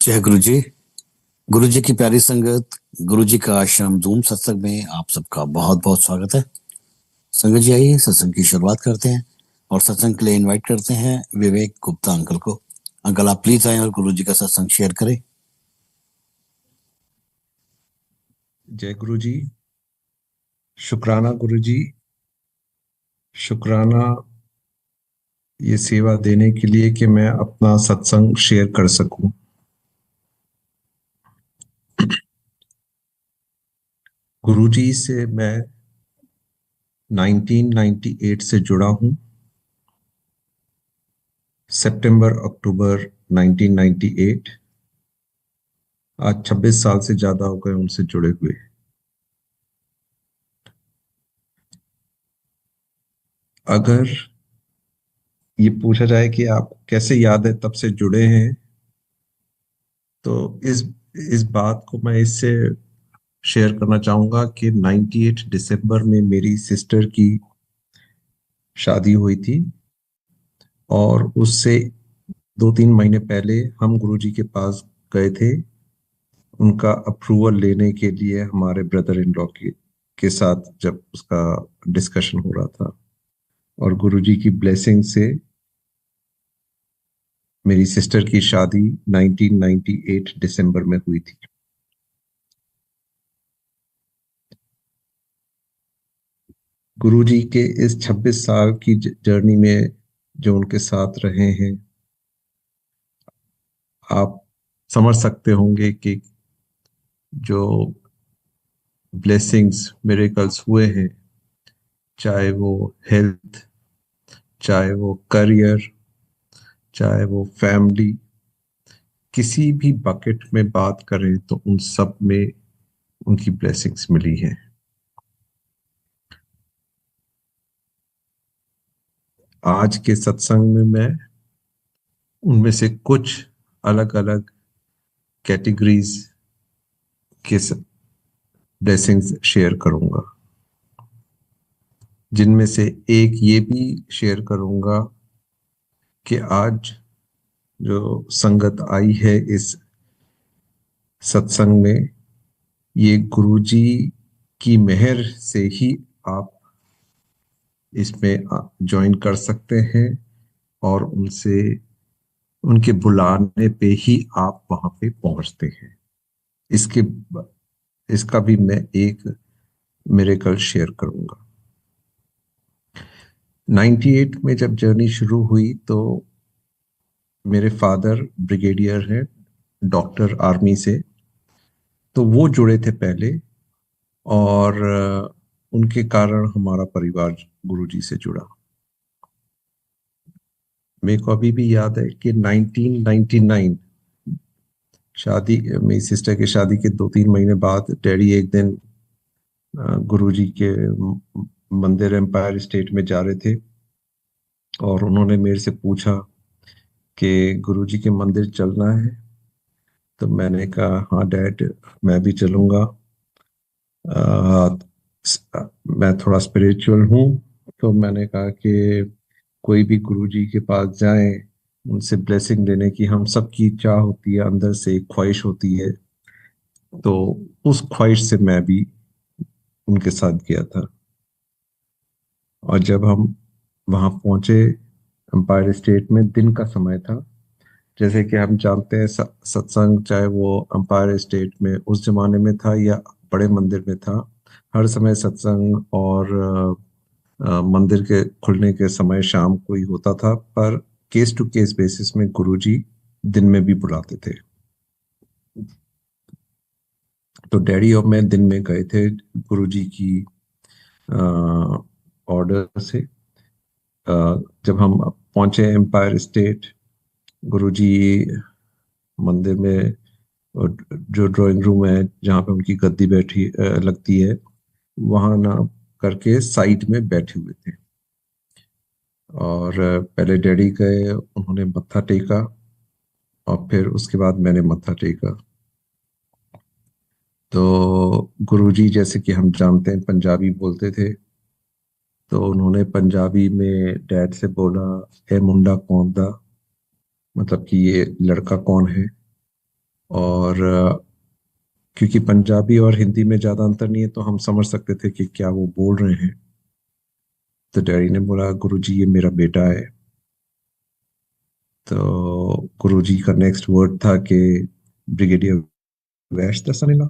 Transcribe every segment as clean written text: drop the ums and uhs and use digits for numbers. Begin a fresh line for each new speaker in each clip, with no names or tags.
जय गुरु जी। गुरु जी की प्यारी संगत, गुरु जी का आश्रम धूम सत्संग में आप सबका बहुत बहुत स्वागत है। संगत जी आइए सत्संग की शुरुआत करते हैं और सत्संग के लिए इनवाइट करते हैं विवेक गुप्ता अंकल को। अंकल आप प्लीज आए और गुरु जी का सत्संग शेयर करें।
जय गुरु जी। शुक्राना गुरु जी। शुक्राना ये सेवा देने के लिए कि मैं अपना सत्संग शेयर कर सकूं। गुरु जी से मैं 1998 से जुड़ा हूं। सितंबर अक्टूबर 1998। आज 26 साल से ज्यादा हो गए उनसे जुड़े हुए। अगर ये पूछा जाए कि आप कैसे याद है तब से जुड़े हैं, तो इस बात को मैं इससे शेयर करना चाहूंगा कि 98 दिसंबर में मेरी सिस्टर की शादी हुई थी और उससे 2-3 महीने पहले हम गुरुजी के पास गए थे उनका अप्रूवल लेने के लिए, हमारे ब्रदर इन लॉ के साथ जब उसका डिस्कशन हो रहा था। और गुरुजी की ब्लेसिंग से मेरी सिस्टर की शादी 1998 दिसंबर में हुई थी। गुरुजी के इस 26 साल की जर्नी में जो उनके साथ रहे हैं, आप समझ सकते होंगे कि जो ब्लेसिंग्स मिरेकल्स हुए हैं, चाहे वो हेल्थ, चाहे वो करियर, चाहे वो फैमिली, किसी भी बकेट में बात करें तो उन सब में उनकी ब्लेसिंग्स मिली हैं। आज के सत्संग में मैं उनमें से कुछ अलग अलग कैटेगरीज के ब्लेसिंग्स शेयर करूंगा, जिनमें से एक ये भी शेयर करूंगा कि आज जो संगत आई है इस सत्संग में, ये गुरुजी की मेहर से ही आप इसमें ज्वाइन कर सकते हैं और उनसे, उनके बुलाने पे ही आप वहां पे पहुंचते हैं। इसके इसका भी मैं एक मिरेकल शेयर करूंगा। 98 में जब जर्नी शुरू हुई तो मेरे फादर ब्रिगेडियर हैं, डॉक्टर आर्मी से, तो वो जुड़े थे पहले। और उनके कारण हमारा परिवार गुरुजी से जुड़ा। मेरे को अभी भी याद है कि 1999 शादी, मेरी सिस्टर की शादी के 2-3 महीने बाद डैडी एक दिन गुरुजी के मंदिर एम्पायर स्टेट में जा रहे थे और उन्होंने मेरे से पूछा कि गुरुजी के मंदिर चलना है। तो मैंने कहा हाँ डैड, मैं भी चलूंगा। अ, मैं थोड़ा स्पिरिचुअल हूँ, तो मैंने कहा कि कोई भी गुरुजी के पास जाए, उनसे ब्लेसिंग लेने की हम सब की चाह होती है, अंदर से एक ख्वाहिश होती है। तो उस ख्वाहिश से मैं भी उनके साथ गया था। और जब हम वहां पहुंचे, एम्पायर स्टेट में दिन का समय था। जैसे कि हम जानते हैं सत्संग चाहे वो एम्पायर स्टेट में उस जमाने में था या बड़े मंदिर में था, हर समय सत्संग और मंदिर के खुलने के समय शाम को ही होता था, पर केस टू केस बेसिस में गुरुजी दिन में भी बुलाते थे। तो डैडी और मैं दिन में गए थे गुरुजी की ऑर्डर से। जब हम पहुंचे एम्पायर स्टेट, गुरुजी मंदिर में, और जो ड्राइंग रूम है जहाँ पे उनकी गद्दी बैठी लगती है, वहां ना करके साइड में बैठे हुए थे। और पहले डैडी गए, उन्होंने मत्था टेका और फिर उसके बाद मैंने मत्था टेका। तो गुरुजी, जैसे कि हम जानते हैं, पंजाबी बोलते थे। तो उन्होंने पंजाबी में डैड से बोला, ए मुंडा कौन दा, मतलब कि ये लड़का कौन है। और क्योंकि पंजाबी और हिंदी में ज़्यादा अंतर नहीं है तो हम समझ सकते थे कि क्या वो बोल रहे हैं। तो डैडी ने बोला, गुरुजी ये मेरा बेटा है। तो गुरुजी का नेक्स्ट वर्ड था कि ब्रिगेडियर वैश दसानीला।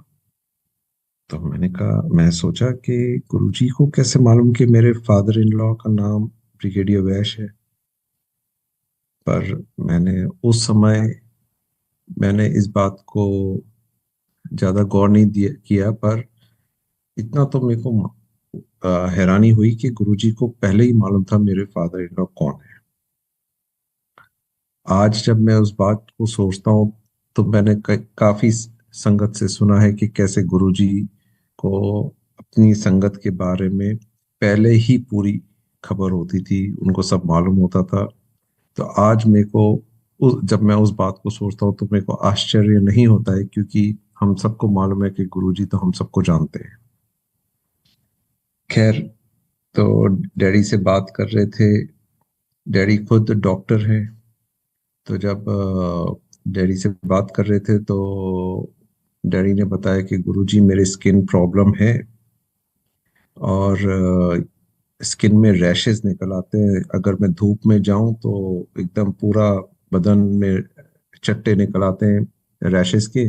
तो मैंने कहा, मैं सोचा कि गुरुजी को कैसे मालूम कि मेरे फादर इन लॉ का नाम ब्रिगेडियर वैश है। पर मैंने उस समय मैंने इस बात को ज्यादा गौर नहीं दिया किया। पर इतना तो मेरे को हैरानी हुई कि गुरुजी को पहले ही मालूम था मेरे फादर इन लॉ कौन है। आज जब मैं उस बात को सोचता हूँ तो मैंने काफी संगत से सुना है कि कैसे गुरुजी को अपनी संगत के बारे में पहले ही पूरी खबर होती थी, उनको सब मालूम होता था। तो आज मेरे को जब मैं उस बात को सोचता हूँ तो मेरे को आश्चर्य नहीं होता है, क्योंकि हम सबको मालूम है कि गुरुजी तो हम सबको जानते हैं। खैर, तो डैडी से बात कर रहे थे। डैडी खुद डॉक्टर हैं। तो जब डैडी से बात कर रहे थे तो डैडी ने बताया कि गुरुजी मेरे स्किन प्रॉब्लम है और स्किन में रैशेस निकल आते हैं। अगर मैं धूप में जाऊं तो एकदम पूरा बदन में चट्टे निकल आते हैं रैशेस के।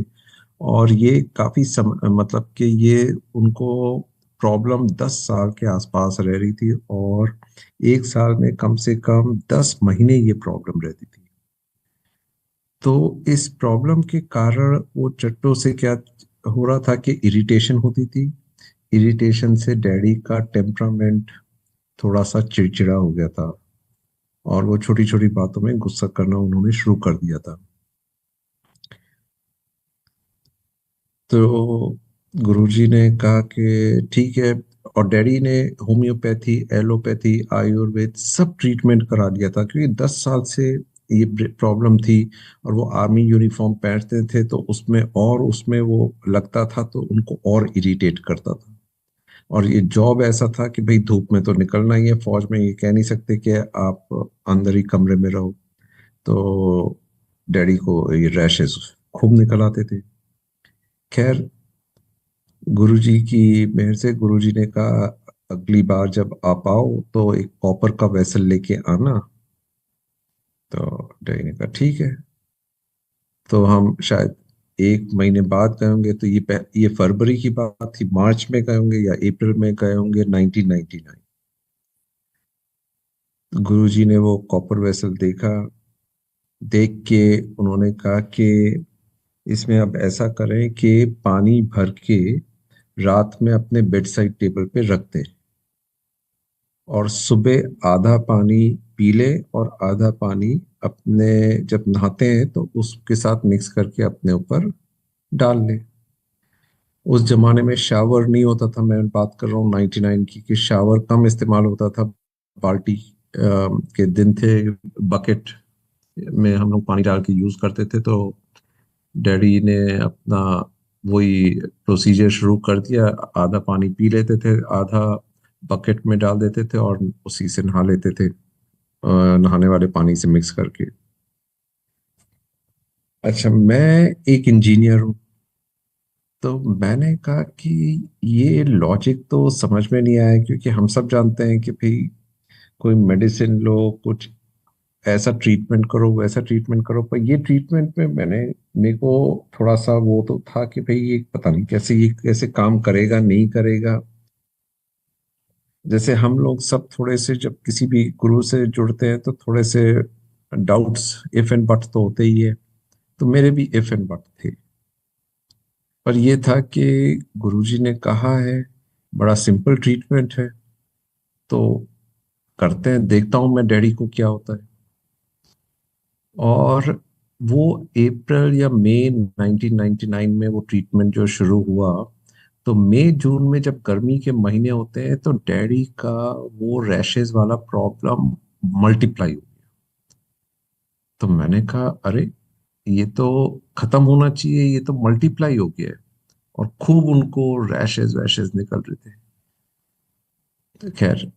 और ये काफी मतलब कि ये उनको प्रॉब्लम 10 साल के आसपास रह रही थी, और 1 साल में कम से कम 10 महीने ये प्रॉब्लम रहती थी। तो इस प्रॉब्लम के कारण वो चट्टों से क्या हो रहा था कि इरिटेशन होती थी। इरिटेशन से डैडी का टेम्परामेंट थोड़ा सा चिड़चिड़ा हो गया था, और वो छोटी छोटी बातों में गुस्सा करना उन्होंने शुरू कर दिया था। तो गुरुजी ने कहा कि ठीक है। और डैडी ने होम्योपैथी, एलोपैथी, आयुर्वेद सब ट्रीटमेंट करा दिया था, क्योंकि 10 साल से ये प्रॉब्लम थी। और वो आर्मी यूनिफॉर्म पहनते थे तो उसमें वो लगता था तो उनको और इरिटेट करता था। और ये जॉब ऐसा था कि भाई धूप में तो निकलना ही है, फौज में ये कह नहीं सकते कि आप अंदर ही कमरे में रहो। तो डैडी को ये रैशेस खूब निकल आते थे। खैर, गुरुजी की मेहर से गुरुजी ने कहा, अगली बार जब आप आओ तो एक कॉपर का वेसल लेके आना। तो डैडी ने कहा ठीक है। तो हम शायद 1 महीने बाद गए होंगे, तो ये फरवरी की बात थी, मार्च में गए होंगे या अप्रैल में गए होंगे 1999। गुरुजी ने वो कॉपर वेसल देखा। देख के उन्होंने कहा कि इसमें अब ऐसा करें कि पानी भर के रात में अपने बेड साइड टेबल पे रख दें, और सुबह आधा पानी पी ले और आधा पानी अपने जब नहाते हैं तो उसके साथ मिक्स करके अपने ऊपर डाल ले। उस जमाने में शावर नहीं होता था, मैं बात कर रहा हूँ 99 की, कि शावर कम इस्तेमाल होता था। बाल्टी के दिन थे, बकेट में हम लोग पानी डाल के यूज करते थे। तो डैडी ने अपना वही प्रोसीजर शुरू कर दिया। आधा पानी पी लेते थे, आधा बकेट में डाल देते थे और उसी से नहा लेते थे, नहाने वाले पानी से मिक्स करके। अच्छा, मैं एक इंजीनियर हूँ। तो मैंने कहा कि ये लॉजिक तो समझ में नहीं आया, क्योंकि हम सब जानते हैं कि भाई कोई मेडिसिन लो, कुछ ऐसा ट्रीटमेंट करो, वैसा ट्रीटमेंट करो। पर ये ट्रीटमेंट में मेरे को थोड़ा सा वो तो था कि भाई ये पता नहीं कैसे ये कैसे काम करेगा नहीं करेगा। जैसे हम लोग सब थोड़े से जब किसी भी गुरु से जुड़ते हैं तो थोड़े से डाउट्स, इफ एंड बट तो होते ही है। तो मेरे भी इफ एंड बट थे। पर ये था कि गुरुजी ने कहा है, बड़ा सिंपल ट्रीटमेंट है, तो करते हैं, देखता हूँ मैं डैडी को क्या होता है। और वो अप्रैल या मई 1999 में वो ट्रीटमेंट जो शुरू हुआ, तो मई जून में जब गर्मी के महीने होते हैं तो डैडी का वो रैशेज वाला प्रॉब्लम मल्टीप्लाई हो गया। तो मैंने कहा, अरे ये तो खत्म होना चाहिए, ये तो मल्टीप्लाई हो गया है। और खूब उनको रैशेज वैशेज निकल रहे थे। तो खैर,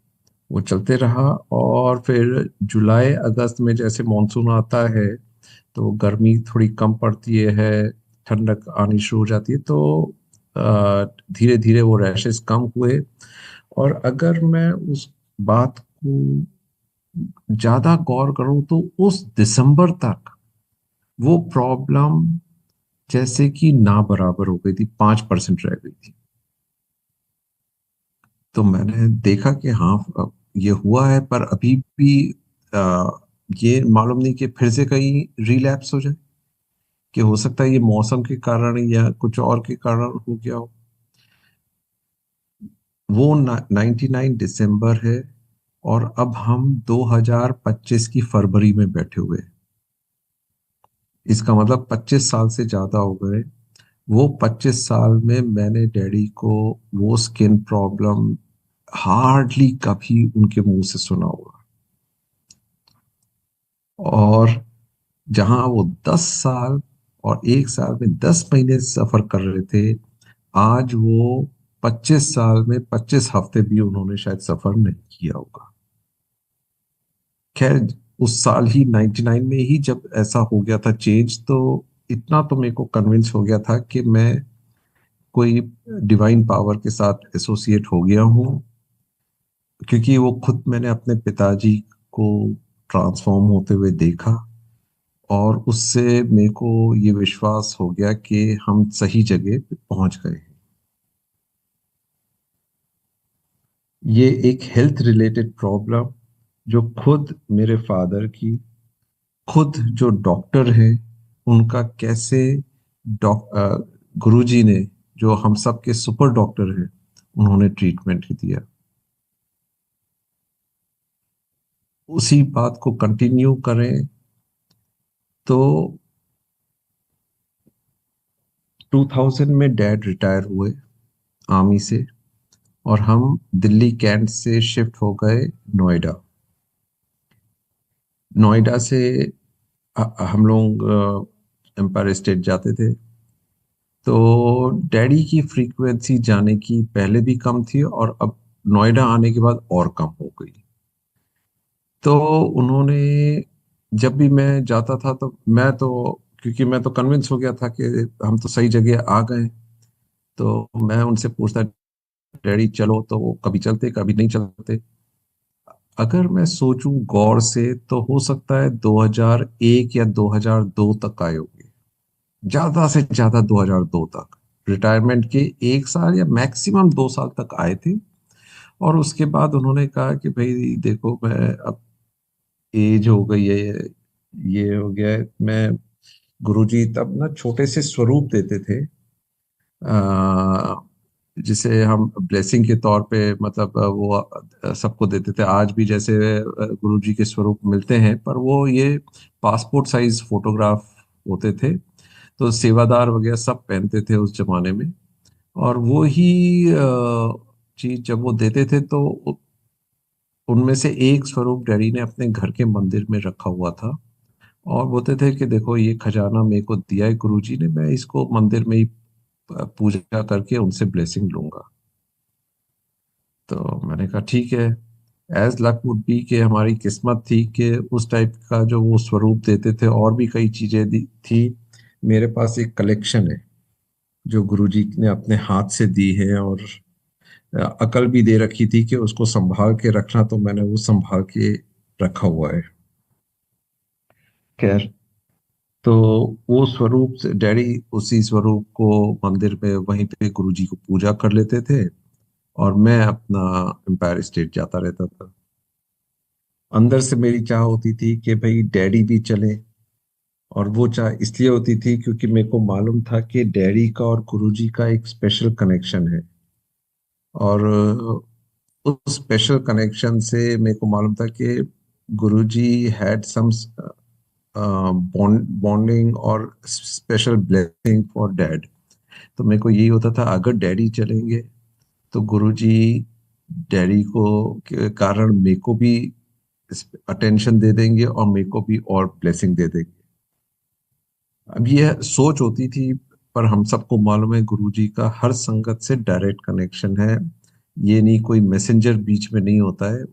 वो चलते रहा। और फिर जुलाई अगस्त में जैसे मॉनसून आता है तो गर्मी थोड़ी कम पड़ती है, ठंडक आनी शुरू हो जाती है, तो धीरे धीरे वो रैशेस कम हुए। और अगर मैं उस बात को ज्यादा गौर करूं तो उस दिसंबर तक वो प्रॉब्लम जैसे कि ना बराबर हो गई थी, 5% रह गई थी। तो मैंने देखा कि हाँ, अब ये हुआ है, पर अभी भी आ, ये मालूम नहीं कि फिर से कहीं रिलैप्स हो जाए, कि हो सकता है ये मौसम के कारण या कुछ और के कारण हो गया हो। वो 99 दिसंबर है, और अब हम 2025 की फरवरी में बैठे हुए हैं। इसका मतलब 25 साल से ज्यादा हो गए। वो 25 साल में मैंने डैडी को वो स्किन प्रॉब्लम हार्डली कभी उनके मुंह से सुना होगा। और जहां वो 10 साल और 1 साल में 10 महीने सफर कर रहे थे, आज वो 25 साल में 25 हफ्ते भी उन्होंने शायद सफर नहीं किया होगा। खैर, उस साल ही 99 में ही जब ऐसा हो गया था चेंज, तो इतना तो मेरे को कन्विंस हो गया था कि मैं कोई डिवाइन पावर के साथ एसोसिएट हो गया हूँ, क्योंकि वो खुद मैंने अपने पिताजी को ट्रांसफॉर्म होते हुए देखा। और उससे मेरे को ये विश्वास हो गया कि हम सही जगह पे पहुंच गए हैं। ये एक हेल्थ रिलेटेड प्रॉब्लम जो खुद मेरे फादर की, खुद जो डॉक्टर है उनका कैसे गुरुजी ने, जो हम सब के सुपर डॉक्टर हैं, उन्होंने ट्रीटमेंट दिया। उसी बात को कंटिन्यू करें तो 2000 में डैड रिटायर हुए आर्मी से, और हम दिल्ली कैंट से शिफ्ट हो गए नोएडा। नोएडा से हम लोग एम्पायर स्टेट जाते थे। तो डैडी की फ्रीक्वेंसी जाने की पहले भी कम थी, और अब नोएडा आने के बाद और कम हो गई। तो उन्होंने, जब भी मैं जाता था तो मैं तो, क्योंकि मैं तो कन्विंस हो गया था कि हम तो सही जगह आ गए, तो मैं उनसे पूछता, डैडी चलो, तो वो कभी चलते कभी नहीं चलते। अगर मैं सोचूं गौर से तो हो सकता है 2001 या 2002 तक आए होंगे, ज्यादा से ज्यादा 2002 तक। रिटायरमेंट के 1 साल या मैक्सिमम 2 साल तक आए थे। और उसके बाद उन्होंने कहा कि भाई देखो, मैं अब एज हो गई है, ये हो गया है। मैं, गुरुजी तब ना छोटे से स्वरूप देते थे, जिसे हम ब्लेसिंग के तौर पे, मतलब वो सबको देते थे। आज भी जैसे गुरुजी के स्वरूप मिलते हैं, पर वो ये पासपोर्ट साइज फोटोग्राफ होते थे। तो सेवादार वगैरह सब पहनते थे उस जमाने में। और वो ही चीज जब वो देते थे, तो उनमें से एक स्वरूप डैडी ने अपने घर के मंदिर में रखा हुआ था। और बोलते थे कि देखो, ये खजाना मेरे को दिया है गुरुजी ने, मैं इसको मंदिर में ही पूजा करके उनसे ब्लेसिंग लूंगा। तो मैंने कहा ठीक है। एज लक वुड बी कि हमारी किस्मत थी कि उस टाइप का जो वो स्वरूप देते थे, और भी कई चीजें थी। मेरे पास एक कलेक्शन है जो गुरुजी ने अपने हाथ से दी है, और अकल भी दे रखी थी कि उसको संभाल के रखना, तो मैंने वो संभाल के रखा हुआ है। खैर, तो वो स्वरूप से डैडी उसी स्वरूप को मंदिर में वहीं पे गुरुजी को पूजा कर लेते थे, और मैं अपना एम्पायर स्टेट जाता रहता था। अंदर से मेरी चाह होती थी कि भाई डैडी भी चले। और वो चाह इसलिए होती थी क्योंकि मेरे को मालूम था कि डैडी का और गुरुजी का एक स्पेशल कनेक्शन है। और उस स्पेशल कनेक्शन से मेरे को मालूम था कि गुरुजी हैड सम बॉन्डिंग और स्पेशल ब्लेसिंग फॉर डैड। तो मेरे को यही होता था, अगर डैडी चलेंगे तो गुरुजी डैडी को के कारण मेरे को भी अटेंशन दे देंगे, और मेरे को भी और ब्लेसिंग दे देंगे। अब ये सोच होती थी, पर हम सबको मालूम है गुरुजी का हर संगत से डायरेक्ट कनेक्शन है। ये नहीं, कोई मैसेंजर बीच में नहीं होता है।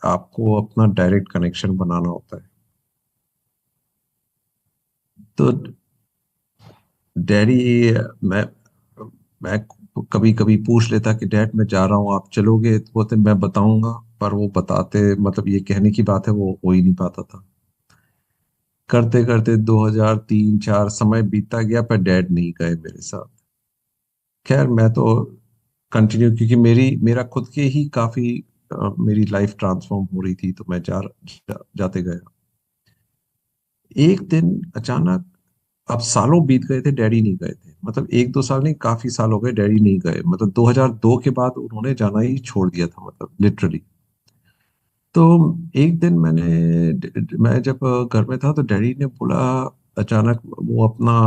आपको अपना डायरेक्ट कनेक्शन बनाना होता है। तो डैडी, मैं मैं कभी कभी पूछ लेता कि डैड मैं जा रहा हूँ, आप चलोगे? तो बोलते मैं बताऊंगा, पर वो बताते, मतलब ये कहने की बात है, वो हो ही नहीं पाता था। करते करते 2003-4 समय बीता गया, पर डैड नहीं गए मेरे साथ। खैर मैं तो कंटिन्यू, क्योंकि मेरा खुद के ही काफी मेरी लाइफ ट्रांसफॉर्म हो रही थी, तो मैं जाते गया। एक दिन अचानक, अब सालों बीत गए थे, डैडी नहीं गए थे, मतलब एक दो साल नहीं, काफी साल हो गए डैडी नहीं गए, मतलब 2002 के बाद उन्होंने जाना ही छोड़ दिया था, मतलब लिटरली। तो एक दिन मैं जब घर में था, तो डैडी ने बोला, अचानक वो अपना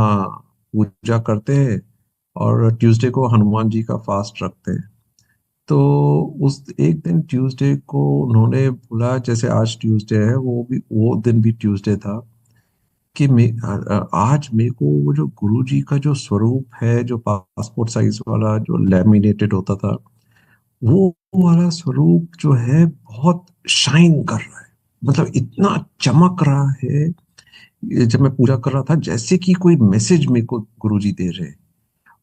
पूजा करते हैं और ट्यूसडे को हनुमान जी का फास्ट रखते हैं। तो उस एक दिन ट्यूसडे को उन्होंने बोला, जैसे आज ट्यूसडे है, वो दिन भी ट्यूसडे था, कि आज मेरे को वो जो गुरु जी का जो स्वरूप है, जो पासपोर्ट साइज वाला जो लैमिनेटेड होता था, वो वाला स्वरूप जो है बहुत शाइन कर रहा है, मतलब इतना चमक रहा है। ये जब मैं पूजा कर रहा था, जैसे कि कोई मैसेज मेरे को गुरु जी दे रहे हैं।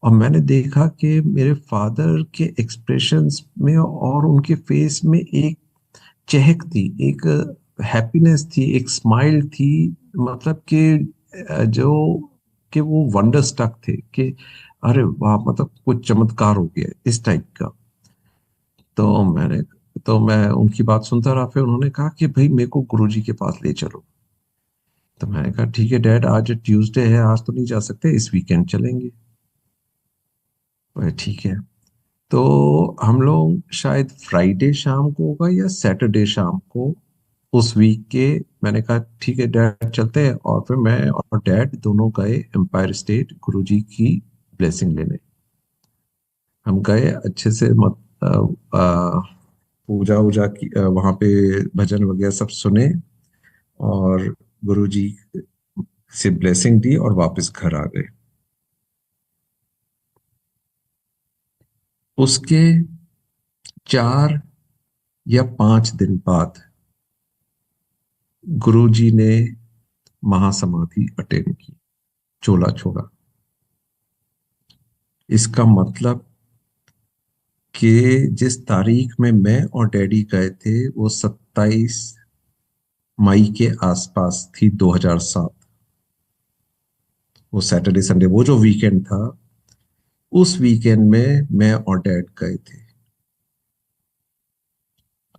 और मैंने देखा कि मेरे फादर के एक्सप्रेशंस में और उनके फेस में एक चहक थी, एक हैप्पीनेस थी, एक स्माइल थी, मतलब कि जो कि वो वंडर स्टक थे कि अरे वाह, मतलब कुछ चमत्कार हो गया, इस टाइप का। तो मैं उनकी बात सुनता रहा, फिर उन्होंने कहा कि भाई मेरे को गुरुजी के पास ले चलो। तो मैंने कहा ठीक है डैड, आज ट्यूसडे है, आज तो नहीं जा सकते, इस वीकेंड चलेंगे। ठीक है। तो हम लोग शायद फ्राइडे शाम को होगा या सैटरडे शाम को उस वीक के, मैंने कहा ठीक है डैड चलते हैं, और फिर मैं और डैड दोनों गए एम्पायर स्टेट गुरुजी की ब्लेसिंग लेने। हम गए अच्छे से, मत पूजा वूजा की, वहां पे भजन वगैरह सब सुने, और गुरुजी से ब्लेसिंग दी और वापस घर आ गए। उसके 4 या 5 दिन बाद गुरुजी ने महासमाधि अटेंड की, चोला छोड़ा। इसका मतलब कि जिस तारीख में मैं और डैडी गए थे, वो 27 मई के आसपास थी, 2007। वो सैटरडे संडे, वो जो वीकेंड था, उस वीकेंड में मैं और डैड गए थे।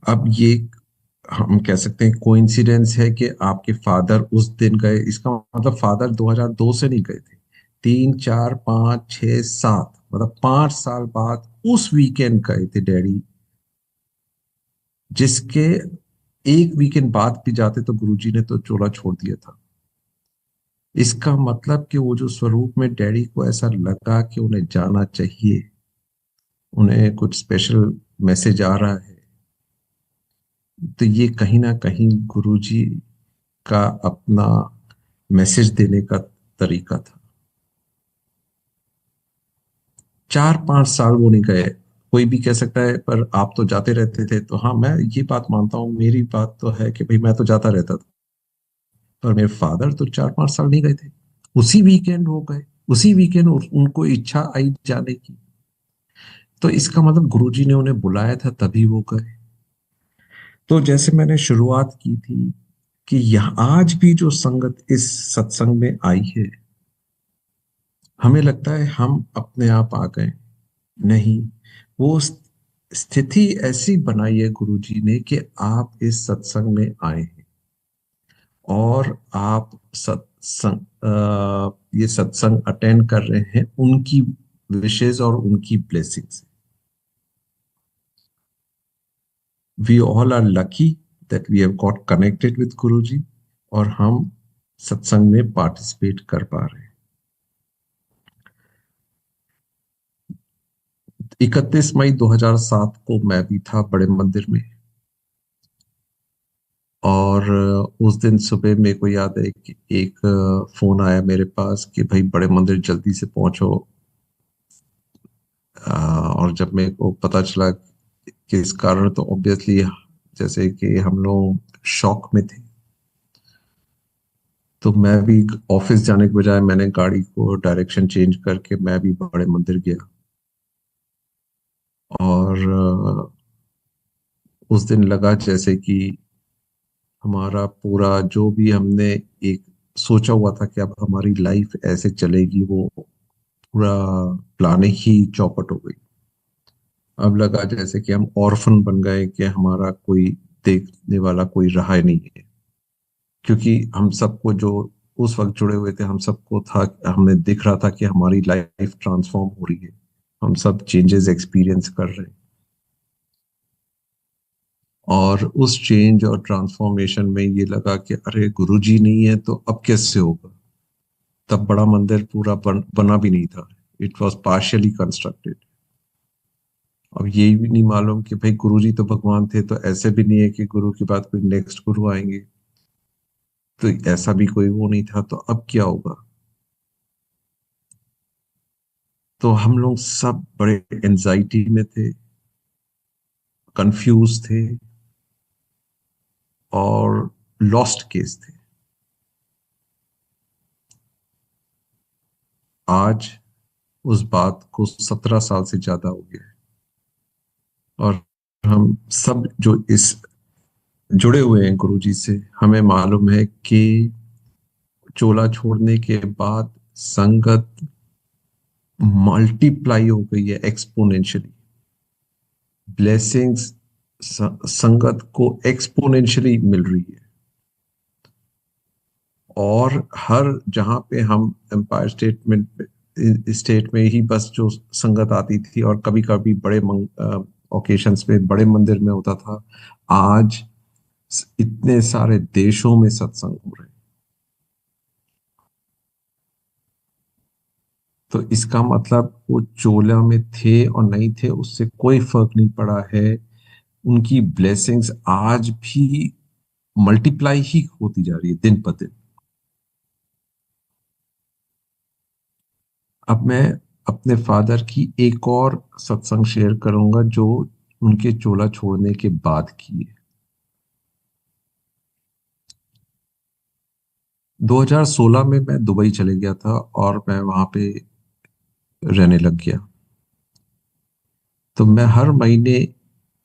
अब ये हम कह सकते हैं कोइंसिडेंस है कि आपके फादर उस दिन गए, इसका मतलब फादर 2002 से नहीं गए थे, 3, 4, 5, 6, 7, मतलब 5 साल बाद उस वीकेंड गए थे डैडी, जिसके एक वीकेंड बाद भी जाते तो गुरुजी ने तो चोला छोड़ दिया था। इसका मतलब कि वो जो स्वरूप में डैडी को ऐसा लगा कि उन्हें जाना चाहिए, उन्हें कुछ स्पेशल मैसेज आ रहा है, तो ये कहीं ना कहीं गुरुजी का अपना मैसेज देने का तरीका था। 4-5 साल वो नहीं गए। कोई भी कह सकता है पर आप तो जाते रहते थे, तो हाँ मैं ये बात मानता हूँ, मेरी बात तो है कि भाई मैं तो जाता रहता था, पर मेरे फादर तो 4-5 साल नहीं गए थे। उसी वीकेंड हो गए, उसी वीकेंड उनको इच्छा आई जाने की, तो इसका मतलब गुरुजी ने उन्हें बुलाया था तभी वो गए। तो जैसे मैंने शुरुआत की थी कि यह आज भी जो संगत इस सत्संग में आई है, हमें लगता है हम अपने आप आ गए, नहीं, वो स्थिति ऐसी बनाई है गुरुजी ने कि आप इस सत्संग में आए हैं, और आप ये सत्संग अटेंड कर रहे हैं उनकी विशेष और उनकी ब्लेसिंग से। We all are lucky that we have got connected with Guruji, और हम सत्संग में पार्टिसिपेट कर पा रहे हैं। 31 मई 2007 को मैं भी था बड़े मंदिर में, और उस दिन सुबह मेरे को याद है कि एक फोन आया मेरे पास कि भाई बड़े मंदिर जल्दी से पहुंचो। और जब मेरे को पता चला कि इस कारण, तो ऑब्वियसली जैसे कि हम लोग शॉक में थे। तो मैं भी ऑफिस जाने के बजाय मैंने गाड़ी को डायरेक्शन चेंज करके मैं भी बड़े मंदिर गया। और उस दिन लगा जैसे कि हमारा पूरा जो भी हमने एक सोचा हुआ था कि अब हमारी लाइफ ऐसे चलेगी, वो पूरा प्लानिंग ही चौपट हो गई। अब लगा जैसे कि हम ऑर्फन बन गए, कि हमारा कोई देखने वाला कोई रहा ही नहीं है। क्योंकि हम सबको जो उस वक्त जुड़े हुए थे, हम सबको था, हमें दिख रहा था कि हमारी लाइफ ट्रांसफॉर्म हो रही है, हम सब चेंजेस एक्सपीरियंस कर रहे हैं। और उस चेंज और ट्रांसफॉर्मेशन में ये लगा कि अरे गुरुजी नहीं है तो अब कैसे होगा। तब बड़ा मंदिर पूरा बना भी नहीं था, इट वॉज पार्शियली कंस्ट्रक्टेड। अब ये भी नहीं मालूम कि भाई गुरुजी तो भगवान थे, तो ऐसे भी नहीं है कि गुरु के बाद कोई नेक्स्ट गुरु आएंगे, तो ऐसा भी कोई वो नहीं था, तो अब क्या होगा। तो हम लोग सब बड़े एंजाइटी में थे, कंफ्यूज थे और लॉस्ट केस थे। आज उस बात को 17 साल से ज्यादा हो गया है, और हम सब जो इस जुड़े हुए हैं गुरुजी से, हमें मालूम है कि चोला छोड़ने के बाद संगत मल्टीप्लाई हो गई है एक्सपोनेंशियली। ब्लेसिंग्स संगत को एक्सपोनेंशियली मिल रही है। और हर जहां पे हम एम्पायर स्टेट में ही बस जो संगत आती थी, और कभी कभी बड़े ओकेशंस में बड़े मंदिर में होता था, आज इतने सारे देशों में सत्संग हो रहे हैं। तो इसका मतलब वो चोला में थे और नहीं थे उससे कोई फर्क नहीं पड़ा है, उनकी ब्लेसिंग्स आज भी मल्टीप्लाई ही होती जा रही है दिन पर दिन। अब मैं अपने फादर की एक और सत्संग शेयर करूंगा जो उनके चोला छोड़ने के बाद की है। 2016 में मैं दुबई चले गया था और मैं वहां पे रहने लग गया। तो मैं हर महीने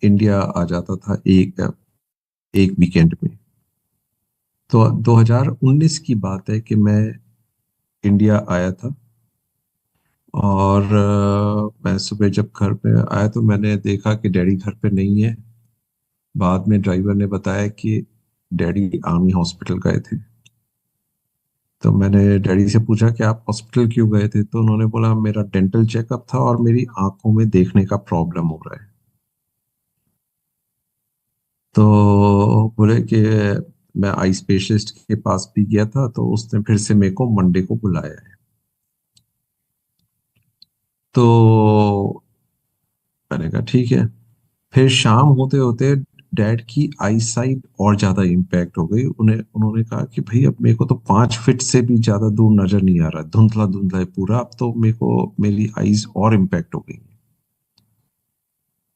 इंडिया आ जाता था एक एक वीकेंड में। तो 2019 की बात है कि मैं इंडिया आया था। और मैं सुबह जब घर पे आया तो मैंने देखा कि डैडी घर पे नहीं है। बाद में ड्राइवर ने बताया कि डैडी आर्मी हॉस्पिटल गए थे। तो मैंने डैडी से पूछा कि आप हॉस्पिटल क्यों गए थे, तो उन्होंने बोला मेरा डेंटल चेकअप था और मेरी आंखों में देखने का प्रॉब्लम हो रहा है। तो बोले कि मैं आई स्पेशलिस्ट के पास भी गया था, तो उसने फिर से मेरे को मंडे को बुलाया है। तो मैंने कहा ठीक है। फिर शाम होते होते डैड की आई साइट और ज्यादा इम्पैक्ट हो गई। उन्होंने कहा कि भाई अब मेरे को तो 5 फीट से भी ज्यादा दूर नजर नहीं आ रहा, धुंधला धुंधला है पूरा, अब तो मेरे को मेरी आईज और इम्पैक्ट हो गई।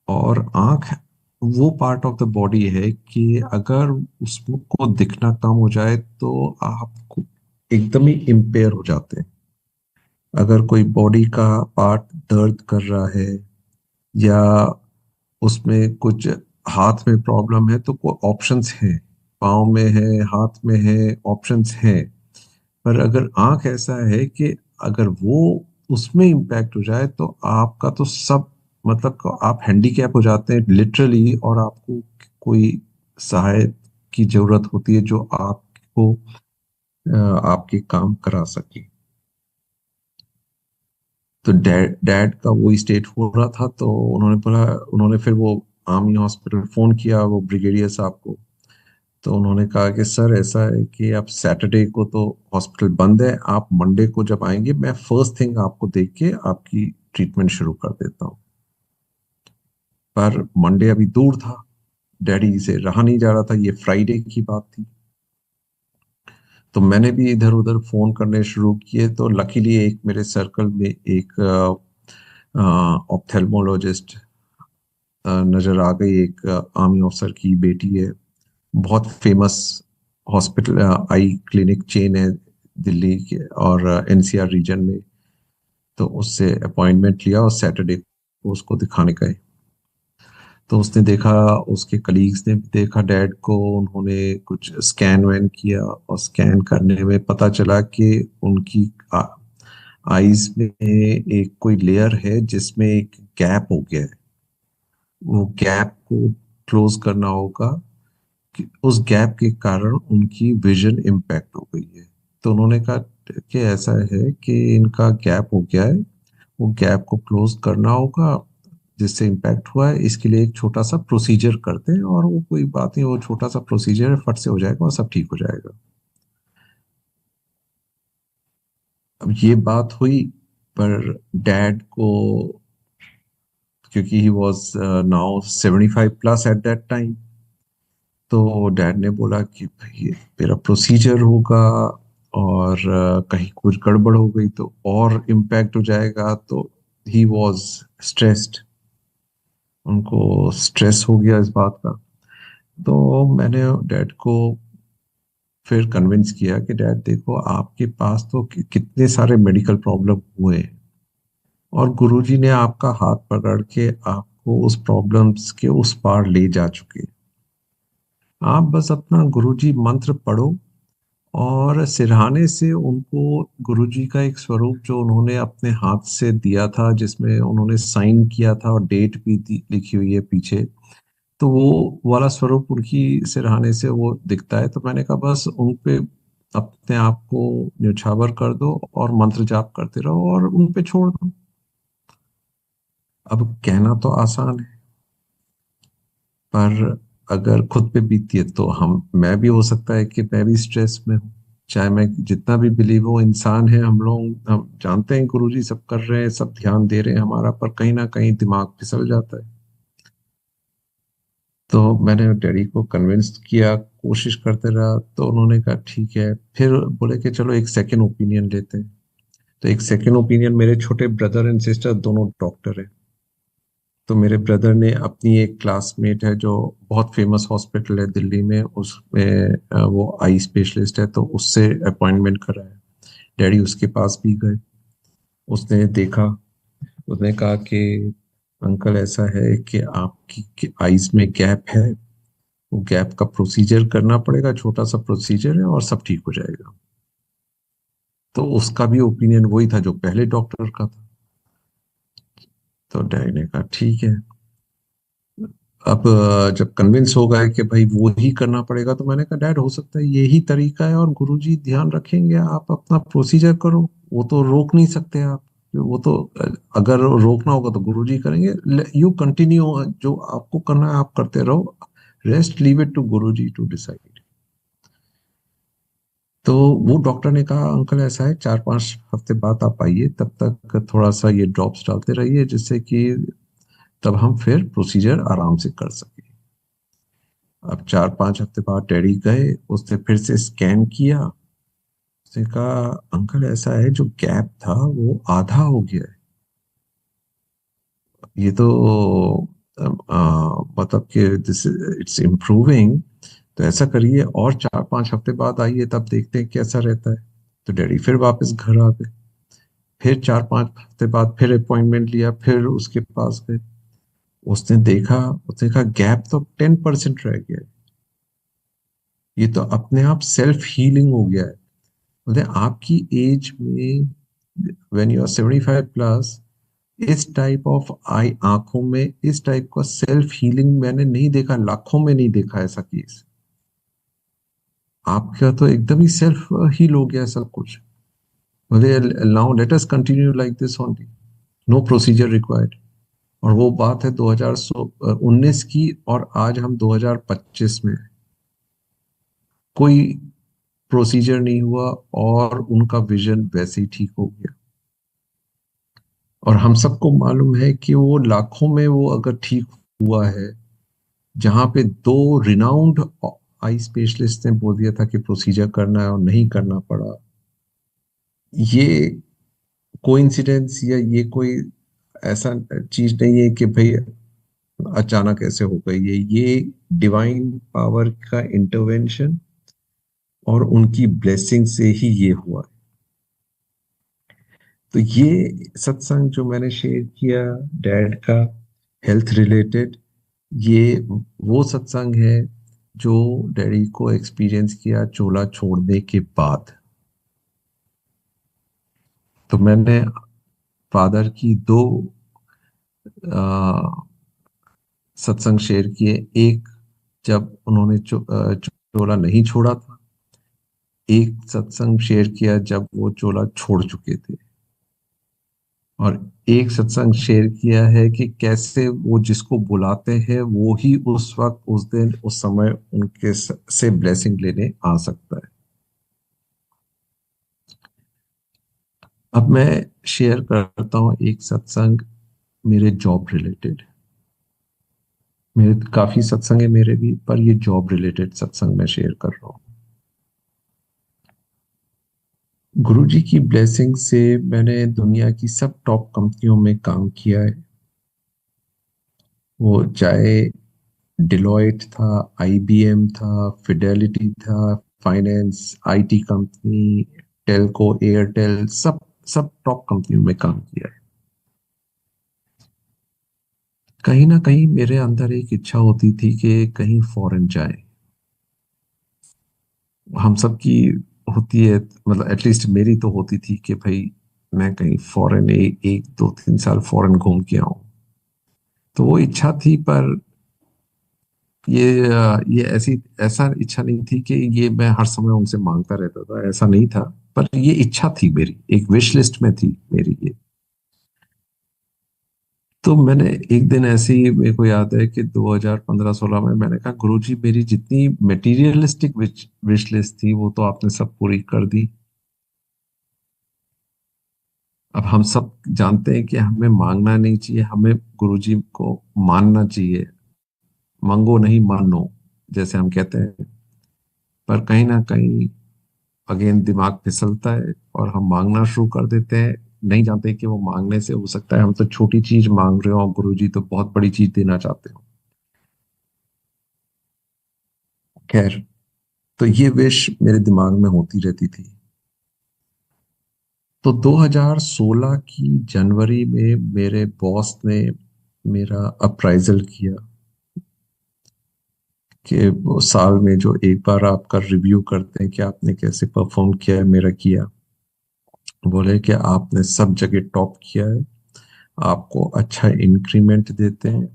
और आंख वो पार्ट ऑफ द बॉडी है कि अगर उसको दिखना कम हो जाए तो आपको एकदम ही इम्पेयर हो जाते हैं। अगर कोई बॉडी का पार्ट दर्द कर रहा है, या उसमें कुछ हाथ में प्रॉब्लम है, तो कोई ऑप्शंस हैं, पाँव में है, हाथ में है, ऑप्शंस हैं। पर अगर आंख ऐसा है कि अगर वो उसमें इम्पैक्ट हो जाए तो आपका तो सब, मतलब आप हैंडीकैप हो जाते हैं लिटरली, और आपको कोई सहायता की जरूरत होती है जो आपको आपके काम करा सके। तो डैड डैड का वही स्टेट हो रहा था। तो उन्होंने बोला, उन्होंने फिर वो आर्मी हॉस्पिटल फोन किया वो ब्रिगेडियर साहब को। तो उन्होंने कहा कि सर ऐसा है कि आप सैटरडे को तो हॉस्पिटल बंद है, आप मंडे को जब आएंगे मैं फर्स्ट थिंग आपको देख के आपकी ट्रीटमेंट शुरू कर देता हूँ। पर मंडे अभी दूर था, डैडी से रहा नहीं जा रहा था, ये फ्राइडे की बात थी। तो मैंने भी इधर उधर फोन करने शुरू किए। तो लकीली एक मेरे सर्कल में एक ऑप्थेल्मोलॉजिस्ट नजर आ गई, एक आर्मी ऑफिसर की बेटी है, बहुत फेमस हॉस्पिटल आई क्लिनिक चेन है दिल्ली के और एनसीआर रीजन में। तो उससे अपॉइंटमेंट लिया और सैटरडे को उसको दिखाने गए। तो उसने देखा, उसके कलीग्स ने भी देखा डैड को, उन्होंने कुछ स्कैन वैन किया और स्कैन करने में पता चला कि उनकी आईज में एक कोई लेयर है जिसमें एक गैप हो गया है। वो गैप को क्लोज करना होगा कि उस गैप के कारण उनकी विजन इम्पैक्ट हो गई है। तो उन्होंने कहा कि ऐसा है कि इनका गैप हो गया है, वो गैप को क्लोज करना होगा जिससे इम्पैक्ट हुआ है। इसके लिए एक छोटा सा प्रोसीजर करते हैं और वो कोई बात नहीं, वो छोटा सा प्रोसीजर है, फट से हो जाएगा और सब ठीक हो जाएगा। अब ये बात हुई, पर डैड को, क्योंकि he was now 75+ at that time, तो डैड ने बोला कि भाई मेरा प्रोसीजर होगा और कहीं कुछ गड़बड़ हो गई तो और इम्पैक्ट हो जाएगा। तो ही वॉज स्ट्रेस्ड, उनको स्ट्रेस हो गया इस बात का। तो मैंने डैड को फिर कन्विंस किया कि डैड देखो, आपके पास तो कितने सारे मेडिकल प्रॉब्लम हुए हैं और गुरुजी ने आपका हाथ पकड़ के आपको उस प्रॉब्लम्स के उस पार ले जा चुके हैं। आप बस अपना गुरुजी मंत्र पढ़ो और सिरहाने से उनको गुरुजी का एक स्वरूप जो उन्होंने अपने हाथ से दिया था, जिसमें उन्होंने साइन किया था और डेट भी लिखी हुई है पीछे, तो वो वाला स्वरूप उनकी सिरहाने से वो दिखता है। तो मैंने कहा बस उन पे अपने आप को न्यौछावर कर दो और मंत्र जाप करते रहो और उन पे छोड़ दो। अब कहना तो आसान है, पर अगर खुद पे बीतती है तो मैं भी हो सकता है कि मैं भी स्ट्रेस में हूँ। चाहे मैं जितना भी बिलीव हो, इंसान है हम लोग, हम जानते हैं गुरुजी सब कर रहे हैं, सब ध्यान दे रहे हैं हमारा, पर कहीं ना कहीं दिमाग फिसल जाता है। तो मैंने डैडी को कन्विंस किया, कोशिश करते रहा, तो उन्होंने कहा ठीक है। फिर बोले कि चलो एक सेकेंड ओपिनियन लेते हैं। तो एक सेकेंड ओपिनियन, मेरे छोटे ब्रदर एंड सिस्टर दोनों डॉक्टर हैं। तो मेरे ब्रदर ने अपनी एक क्लासमेट है जो बहुत फेमस हॉस्पिटल है दिल्ली में, उसमें वो आई स्पेशलिस्ट है, तो उससे अपॉइंटमेंट कराया। डैडी उसके पास भी गए, उसने देखा, उसने कहा कि अंकल ऐसा है कि आपकी आईज में गैप है, वो गैप का प्रोसीजर करना पड़ेगा, छोटा सा प्रोसीजर है और सब ठीक हो जाएगा। तो उसका भी ओपिनियन वही था जो पहले डॉक्टर का था। तो डैडी ने कहा ठीक है। अब जब कन्विंस हो गए कि भाई वो ही करना पड़ेगा, तो मैंने कहा डैड हो सकता है यही तरीका है और गुरुजी ध्यान रखेंगे, आप अपना प्रोसीजर करो, वो तो रोक नहीं सकते आप। वो तो अगर रोकना होगा तो गुरुजी करेंगे। यू कंटिन्यू, जो आपको करना है आप करते रहो, rest leave it to guruji to decide. तो वो डॉक्टर ने कहा अंकल ऐसा है, 4-5 हफ्ते बाद आप आइए, तब तक थोड़ा सा ये ड्रॉप्स डालते रहिए जिससे कि तब हम फिर प्रोसीजर आराम से कर सके। अब 4-5 हफ्ते बाद डैडी गए, उसने फिर से स्कैन किया। उसने कहा अंकल ऐसा है, जो गैप था वो आधा हो गया है। ये तो मतलब कि दिस इट्स इम्प्रूविंग। तो ऐसा करिए और 4-5 हफ्ते बाद आइए, तब देखते हैं कैसा रहता है। तो डैडी फिर वापस घर आ गए। फिर 4-5 हफ्ते बाद फिर अपॉइंटमेंट लिया, फिर उसके पास गए। उसने देखा, उसने कहा गैप तो 10% रह गया है, ये तो अपने आप सेल्फ हीलिंग हो गया है। मतलब आपकी एज में, व्हेन यू आर 75+, इस टाइप ऑफ आई आंखों में इस टाइप का सेल्फ हीलिंग मैंने नहीं देखा, लाखों में नहीं देखा ऐसा केस। आपका तो एकदम ही सेल्फ हील हो गया सब कुछ। मतलब now let us continue like this only, no procedure required. और वो बात है 2019 की, और आज हम 2025 में हैं। कोई प्रोसीजर नहीं हुआ और उनका विजन वैसे ही ठीक हो गया। और हम सबको मालूम है कि वो लाखों में वो अगर ठीक हुआ है, जहां पे दो रिनाउंड आई स्पेशलिस्ट ने बोल दिया था कि प्रोसीजर करना है और नहीं करना पड़ा। ये कोइंसिडेंस या ये कोई ऐसा चीज नहीं है कि भाई अचानक ऐसे हो गई है, ये डिवाइन पावर का इंटरवेंशन और उनकी ब्लेसिंग से ही ये हुआ। तो ये सत्संग जो मैंने शेयर किया डैड का, हेल्थ रिलेटेड, ये वो सत्संग है जो डैडी को एक्सपीरियंस किया चोला छोड़ने के बाद। तो मैंने फादर की दो सत्संग शेयर किए। एक जब उन्होंने चोला नहीं छोड़ा था, एक सत्संग शेयर किया जब वो चोला छोड़ चुके थे, और एक सत्संग शेयर किया है कि कैसे वो जिसको बुलाते हैं वो ही उस वक्त, उस दिन, उस समय उनके से ब्लेसिंग लेने आ सकता है। अब मैं शेयर करता हूँ एक सत्संग मेरे जॉब रिलेटेड। मेरे काफी सत्संग है मेरे भी, पर ये जॉब रिलेटेड सत्संग मैं शेयर कर रहा हूँ। गुरुजी की ब्लेसिंग से मैंने दुनिया की सब टॉप कंपनियों में काम किया है। वो चाहे डिलॉयट था, आईबीएम था, फिडेलिटी था, finance, IT company, Telco, Airtel, सब सब टॉप कंपनियों में काम किया है। कहीं ना कहीं मेरे अंदर एक इच्छा होती थी कि कहीं फॉरेन जाए। हम सब की होती है, मतलब एटलीस्ट मेरी तो होती थी कि भाई मैं कहीं फॉरेन एक दो तीन साल फॉरेन घूम के आऊं। तो वो इच्छा थी, पर ये ऐसा इच्छा नहीं थी कि ये मैं हर समय उनसे मांगता रहता था, ऐसा नहीं था। पर ये इच्छा थी मेरी, एक विश लिस्ट में थी मेरी ये। तो मैंने एक दिन ऐसे ही, मेरे को याद है कि 2015-16 में मैंने कहा, गुरुजी मेरी जितनी मटेरियलिस्टिक विश लिस्ट थी वो तो आपने सब पूरी कर दी। अब हम सब जानते हैं कि हमें मांगना नहीं चाहिए, हमें गुरुजी को मानना चाहिए। मांगो नहीं मानो, जैसे हम कहते हैं। पर कहीं ना कहीं अगेन दिमाग फिसलता है और हम मांगना शुरू कर देते हैं। नहीं जानते कि वो मांगने से हो सकता है हम तो छोटी चीज मांग रहे हो और गुरुजी तो बहुत बड़ी चीज देना चाहते हो। खैर, तो ये विश मेरे दिमाग में होती रहती थी। तो 2016 की जनवरी में मेरे बॉस ने मेरा अप्राइजल किया कि वो साल में जो एक बार आपका रिव्यू करते हैं कि आपने कैसे परफॉर्म किया है, मेरा किया। बोले कि आपने सब जगह टॉप किया है, आपको अच्छा इंक्रीमेंट देते हैं,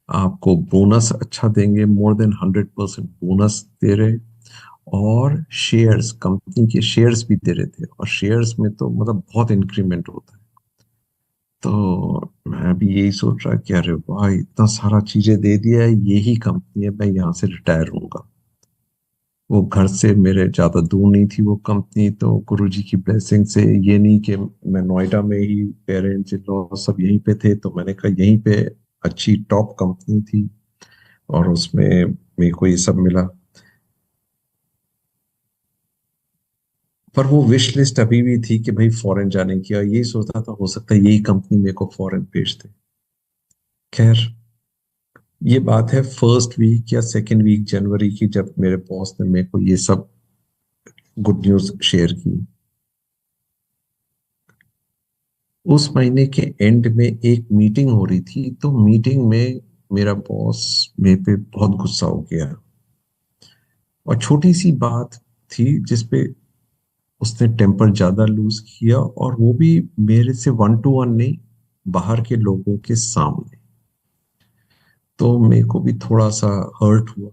आपको बोनस अच्छा देंगे, मोर देन 100% बोनस दे रहे, और शेयर्स, कंपनी के शेयर्स भी दे रहे थे, और शेयर्स में तो मतलब बहुत इंक्रीमेंट होता है। तो मैं भी यही सोच रहा कि अरे वाह, इतना सारा चीजें दे दिया है, यही कंपनी है, मैं यहाँ से रिटायर होऊंगा। वो घर से मेरे ज्यादा दूर नहीं थी वो कंपनी। तो गुरुजी की ब्लेसिंग से, ये नहीं कि मैं नोएडा में ही, पेरेंट्स इन लॉ सब यहीं पे थे, तो मैंने कहा यहीं पे अच्छी टॉप कंपनी थी और उसमें मेरे को ये सब मिला। पर वो विश लिस्ट अभी भी थी कि भाई फॉरेन जाने की, और यही सोचता था हो सकता है यही कंपनी मेरे को फॉरेन भेज दे। खैर, ये बात है फर्स्ट वीक या सेकेंड वीक जनवरी की, जब मेरे बॉस ने मेरे को ये सब गुड न्यूज शेयर की। उस महीने के एंड में एक मीटिंग हो रही थी, तो मीटिंग में मेरा बॉस मेरे पे बहुत गुस्सा हो गया, और छोटी सी बात थी जिसपे उसने टेम्पर ज्यादा लूज किया, और वो भी मेरे से वन टू वन नहीं, बाहर के लोगों के सामने। तो मेरे को भी थोड़ा सा हर्ट हुआ,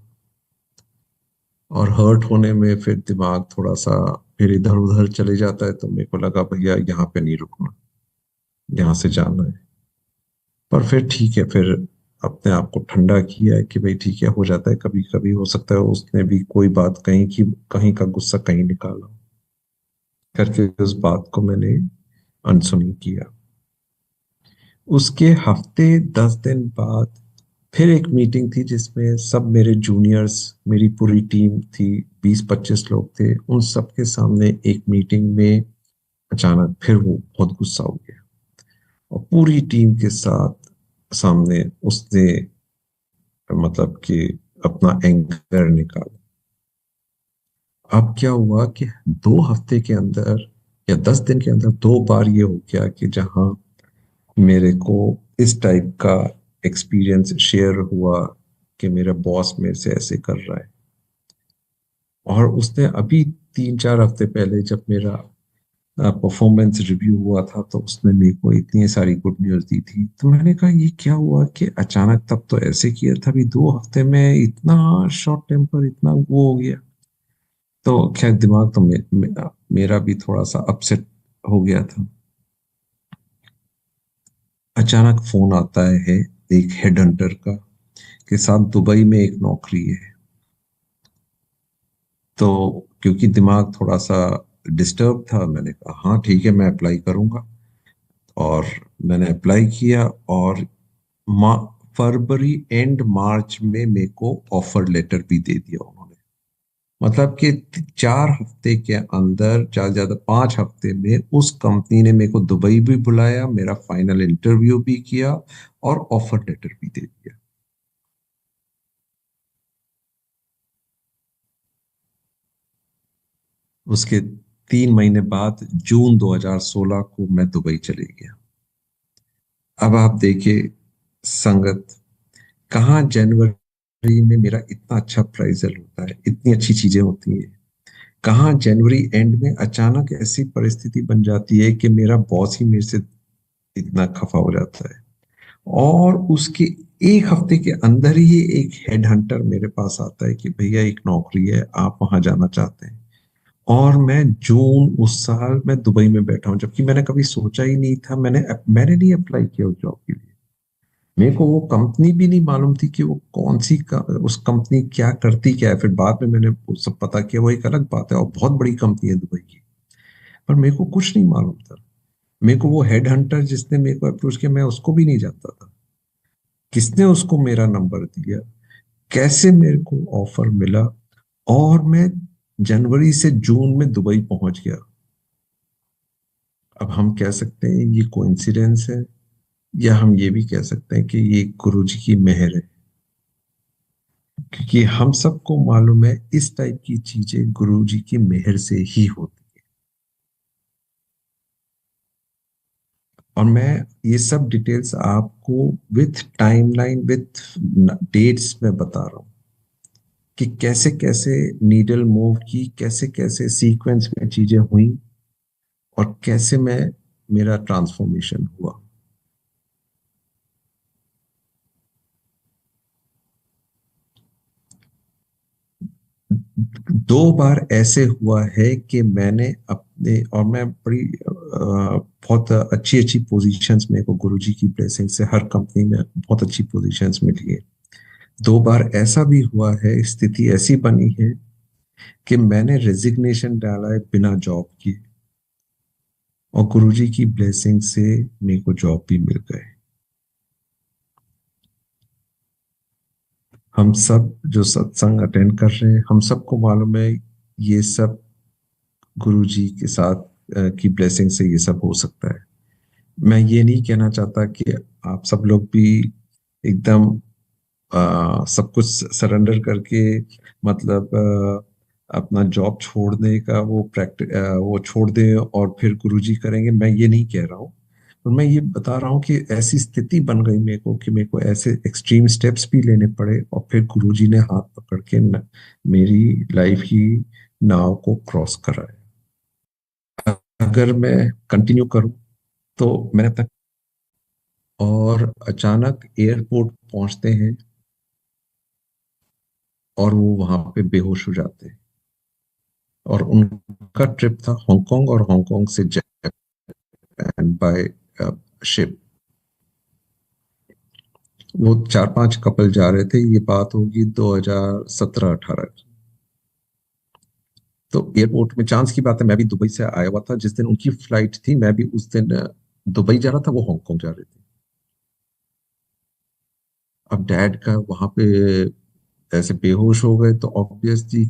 और हर्ट होने में फिर दिमाग थोड़ा सा फिर इधर उधर चले जाता है। तो मेरे को लगा भैया यहाँ पे नहीं रुकना, यहाँ से जाना है। पर फिर ठीक है, फिर अपने आप को ठंडा किया है कि भाई ठीक है, हो जाता है कभी कभी, हो सकता है उसने भी कोई बात कही कि कहीं का गुस्सा कहीं निकाला, करके उस बात को मैंने अनसुनी किया। उसके हफ्ते 10 दिन बाद फिर एक मीटिंग थी जिसमें सब मेरे जूनियर्स, मेरी पूरी टीम थी, 20-25 लोग थे। उन सबके सामने एक मीटिंग में अचानक फिर वो बहुत गुस्सा हो गया, और पूरी टीम के साथ सामने उसने मतलब कि अपना एंगर निकाला। अब क्या हुआ कि 2 हफ्ते के अंदर या 10 दिन के अंदर 2 बार ये हो गया कि जहां मेरे को इस टाइप का एक्सपीरियंस शेयर हुआ कि मेरा बॉस मेरे से ऐसे कर रहा है। और उसने अभी 3-4 हफ्ते पहले जब मेरा परफॉर्मेंस रिव्यू हुआ था तो उसने मेरे को इतनी सारी गुड न्यूज़ दी थी। तो मैंने कहा ये क्या हुआ कि अचानक तब तो ऐसे किया था, अभी 2 हफ्ते में इतना शॉर्ट टेम्पर, इतना वो हो गया। तो खैर दिमाग तो मेरा भी थोड़ा सा अपसेट हो गया था। अचानक फोन आता है एक हेड हंटर का के साथ दुबई में एक नौकरी है। तो क्योंकि दिमाग थोड़ा सा डिस्टर्ब था, मैंने कहा हाँ ठीक है, मैं अप्लाई करूंगा। और मैंने अप्लाई किया और मा फरवरी एंड मार्च में मेरे को ऑफर लेटर भी दे दिया उन्होंने। मतलब कि 4 हफ्ते के अंदर, ज्यादा से ज्यादा 5 हफ्ते में उस कंपनी ने मेरे को दुबई भी बुलाया, मेरा फाइनल इंटरव्यू भी किया और ऑफर लेटर भी दे दिया। उसके 3 महीने बाद जून 2016 को मैं दुबई चले गया। अब आप देखिए संगत, कहाँ जनवरी में मेरा इतना अच्छा अप्राइजल होता है, इतनी अच्छी चीजें होती हैं, कहाँ जनवरी एंड में अचानक ऐसी परिस्थिति बन जाती है कि मेरा बॉस ही मेरे से इतना खफा हो जाता है। और उसके 1 हफ्ते के अंदर ही एक हेड हंटर मेरे पास आता है कि भैया एक नौकरी है, आप वहां जाना चाहते हैं। और मैं जून उस साल मैं दुबई में बैठा हूँ, जबकि मैंने कभी सोचा ही नहीं था, मैंने नहीं अप्लाई किया उस जॉब के लिए। मेरे को वो कंपनी भी नहीं मालूम थी कि वो कौन सी उस कंपनी क्या करती क्या है। फिर बाद में मैंने वो सब पता किया, वो एक अलग बात है और बहुत बड़ी कंपनी है दुबई की। पर मेरे को कुछ नहीं मालूम था। मेरे को वो हेड हंटर जिसने मेरे को अप्रोच किया, मैं उसको भी नहीं जानता था। किसने उसको मेरा नंबर दिया, कैसे मेरे को ऑफर मिला, और मैं जनवरी से जून में दुबई पहुंच गया। अब हम कह सकते हैं ये कोइंसिडेंस है, या हम ये भी कह सकते हैं कि ये गुरु जी की मेहर है। क्योंकि हम सबको मालूम है इस टाइप की चीजें गुरु जी की मेहर से ही होती है। और मैं ये सब डिटेल्स आपको विथ टाइमलाइन, विथ डेट्स में बता रहा हूँ कि कैसे कैसे नीडल मूव की, कैसे कैसे सीक्वेंस में चीजें हुई, और कैसे मैं मेरा ट्रांसफॉर्मेशन हुआ। 2 बार ऐसे हुआ है कि मैंने अपने, और मैं बड़ी बहुत अच्छी अच्छी पोजीशंस, मेरे को गुरुजी की ब्लेसिंग से हर कंपनी में बहुत अच्छी पोजीशंस मिली है। 2 बार ऐसा भी हुआ है, स्थिति ऐसी बनी है कि मैंने रेजिग्नेशन डाला है बिना जॉब की, और गुरुजी की ब्लेसिंग से मेरे को जॉब भी मिल गए। हम सब जो सत्संग अटेंड कर रहे हैं, हम सबको मालूम है ये सब गुरु जी के साथ की ब्लेसिंग से ये सब हो सकता है। मैं ये नहीं कहना चाहता कि आप सब लोग भी एकदम सब कुछ सरेंडर करके, मतलब अपना जॉब छोड़ने का वो प्रैक्टिस वो छोड़ दें और फिर गुरुजी करेंगे, मैं ये नहीं कह रहा हूँ। और मैं ये बता रहा हूँ कि ऐसी स्थिति बन गई मेरे को कि मेरे को ऐसे एक्सट्रीम स्टेप्स भी लेने पड़े, और फिर गुरुजी ने हाथ पकड़ के मेरी लाइफ की नाव को क्रॉस कराया। अगर मैं कंटिन्यू करूं तो मैंने अपना, और अचानक एयरपोर्ट पहुंचते हैं और वो वहां पे बेहोश हो जाते हैं। और उनका ट्रिप था हांगकांग, और हांगकांग से जापान बाय शिप। वो 4-5 कपल जा रहे थे, ये बात होगी 2017-18 की। तो एयरपोर्ट में चांस की बात है, मैं भी दुबई से आया हुआ था, जिस दिन उनकी फ्लाइट थी मैं भी उस दिन दुबई जा रहा था, वो हांगकांग जा रहे थे। अब डैड का वहां पे ऐसे बेहोश हो गए, तो ऑब्वियसली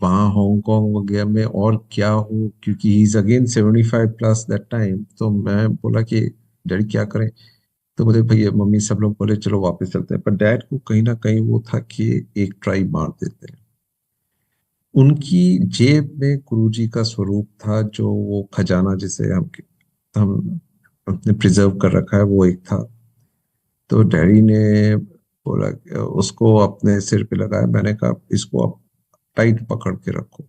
वहाँ हांगकांग वगैरह में और क्या हो, क्योंकि he is again 75 plus that time. तो मैं बोला कि डैडी क्या करें। तो बोले भैया, मम्मी सब लोग बोले चलो वापस चलते हैं, पर डैड को कहीं ना कहीं वो था कि एक ट्राई मार देते हैं। उनकी जेब में गुरुजी का स्वरूप था, जो वो खजाना जिसे हम अपने प्रिजर्व कर रखा है, वो एक था। तो डैडी ने बोला, उसको अपने सिर पे लगाया। मैंने कहा इसको आप टाइट पकड़ के रखो,